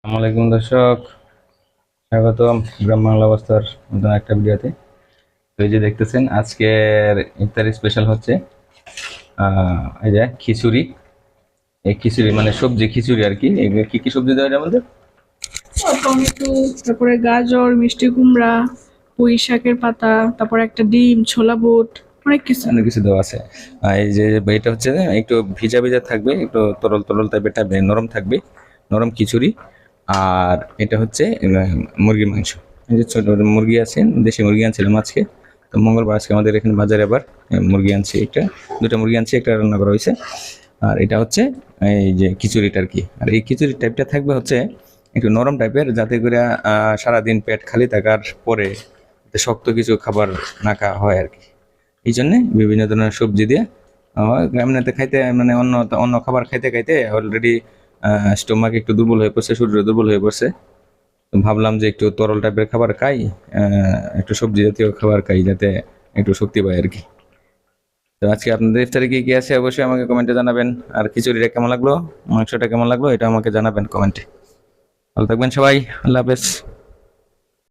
আসসালামাইকুম দর্শক, স্বাগতম গ্রাম বাংলা অবস্থার নতুন একটা ভিডিওতে। তো এই যে দেখতেছেন আজকের ইফতারি স্পেশাল হচ্ছে এই যে খিচুড়ি। এই খিচুড়ি মানে সবজি খিচুড়ি আর কি। এগুলো কি কি সবজি দেওয়া যায় আমাদের? টমেটো, তারপরে গাজর, মিষ্টি কুমড়া, পুঁই শাকের পাতা, তারপরে একটা ডিম, ছোলা বুট, অনেক কিছু। অনেক কিছু দেওয়া আছে। এই যে এটা হচ্ছে একটু ভিজা ভিজা থাকবে, একটু তরল তরল টাইপের নরম থাকবে, নরম খিচুড়ি। আর এটা হচ্ছে মুরগির মাংস। এই যে ছোট মুরগি আছে, দেশি মুরগি আনছিলাম আজকে। তো মঙ্গলবার আজকে আমাদের এখানে বাজারে আবার মুরগি আনছি, একটা দুটো মুরগি আনছি, একটা রান্না করা হয়েছে। আর এটা হচ্ছে এই যে খিচুড়িটা আর কি। আর এই খিচুড়ির টাইপটা থাকবে হচ্ছে একটু নরম টাইপের, যাতে করে সারাদিন পেট খালি থাকার পরে যাতে শক্ত কিছু খাবার না খাওয়া হয় আর কি। এই জন্যে বিভিন্ন ধরনের সবজি দিয়ে এমনিতে খাইতে মানে অন্য অন্য খাবার খাইতে খাইতে অলরেডি স্টোমাক একটু দুর্বল হয়ে পড়ছে, শরীর দুর্বল হয়ে পড়ছে। তো ভাবলাম যে একটু তরল টাইপের খাবার খাই, একটু সবজি জাতীয় খাবার খাই, যাতে একটু শক্তি পাই আর কি। তো আজকে আপনাদের ইফতারে কি কি আছে অবশ্যই আমাকে কমেন্টে জানাবেন। আর খিচুড়িটা কেমন লাগলো, মাংসটা কেমন লাগলো, এটা আমাকে জানাবেন কমেন্টে। ভালো থাকবেন সবাই, আল্লাহ হাফেজ।